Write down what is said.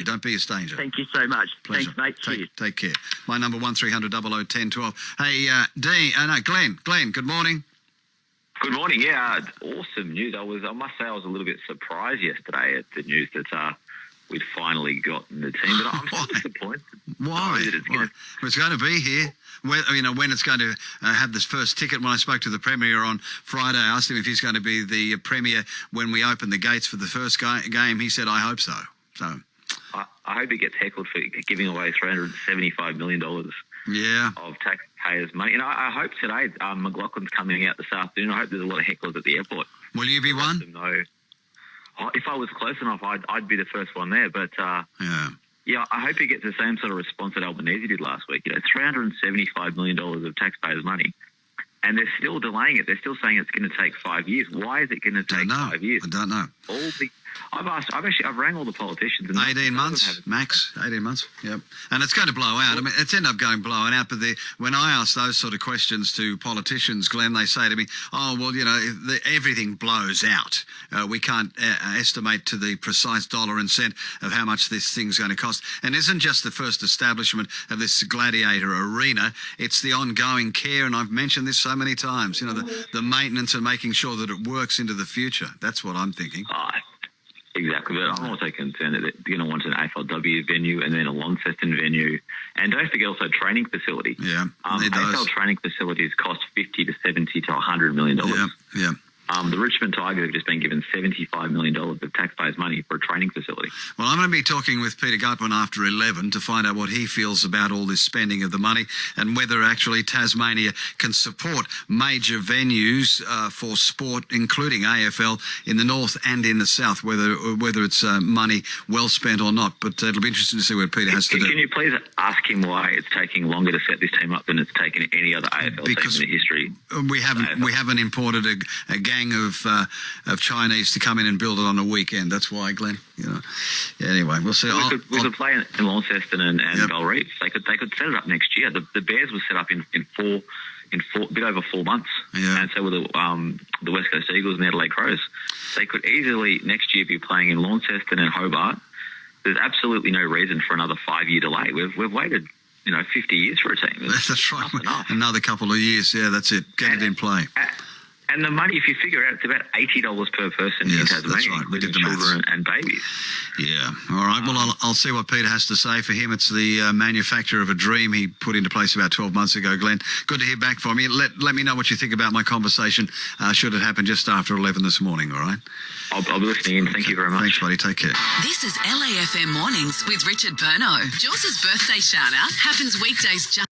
Don't be a stranger. Thank you so much. Pleasure. Thanks, mate. Cheers. Take care. My number 1300 001012. Hey, Glenn. Good morning. Good morning. Yeah, awesome news. I must say I was a little bit surprised yesterday at the news that we'd finally gotten the team, but I'm still disappointed. Why? It's going to be here. When it's going to have this first ticket. When I spoke to the Premier on Friday, I asked him if he's going to be the Premier when we open the gates for the first game. He said, I hope so. So I hope he gets heckled for giving away $375 million of taxpayers' money. And I hope today McLachlan's coming out this afternoon. I hope there's a lot of hecklers at the airport. Will you be one? No. If I was close enough, I'd be the first one there. But yeah, I hope he gets the same sort of response that Albanese did last week. $375 million of taxpayers' money. And they're still delaying it. They're still saying it's going to take 5 years. Why is it going to take 5 years? I don't know. I've rang all the politicians. And 18 months, max. 18 months, yep. And it's going to blow out. I mean, it's ended up blowing out. But when I ask those sort of questions to politicians, Glenn, they say to me, oh, well, everything blows out. We can't estimate to the precise dollar and cent of how much this thing's going to cost. And isn't just the first establishment of this gladiator arena, it's the ongoing care, and I've mentioned this so many times, the maintenance and making sure that it works into the future. That's what I'm thinking. Exactly, but I'm also concerned that they're going to want an AFLW venue and then a Launceston venue. And don't forget also training facility. Yeah, AFL training facilities cost $50 to $70 to $100 million. Yeah. The Richmond Tigers have just been given $75 million of taxpayers' money for a training facility. Well, I'm going to be talking with Peter Gutman after 11 to find out what he feels about all this spending of the money and whether actually Tasmania can support major venues for sport, including AFL, in the north and in the south, whether it's money well spent or not. But it'll be interesting to see what Peter has to do. Can you please ask him why it's taking longer to set this team up than it's taken any other AFL team in the history? We haven't imported a gang of Chinese to come in and build it on a weekend. That's why, Glenn. Yeah, anyway, we'll see. We could play in Launceston and Bell Reef. They could set it up next year. The Bears were set up in a bit over 4 months. Yeah. And so were the West Coast Eagles and the Adelaide Crows. They could easily next year be playing in Launceston and Hobart. There's absolutely no reason for another 5-year delay. We've waited 50 years for a team. That's right. Another couple of years. Yeah, that's it. Get it in play. And the money, if you figure out, it's about $80 per person in Tasmania, that's right. We did the children and babies. Yeah. All right. Well, I'll see what Peter has to say. For him, it's the manufacture of a dream he put into place about 12 months ago, Glenn. Good to hear back from you. Let me know what you think about my conversation, should it happen just after 11 this morning, all right? I'll be listening in. Thank you very much. Thanks, buddy. Take care. This is LAFM Mornings with Richard Burno. Jules' birthday shout-out happens weekdays just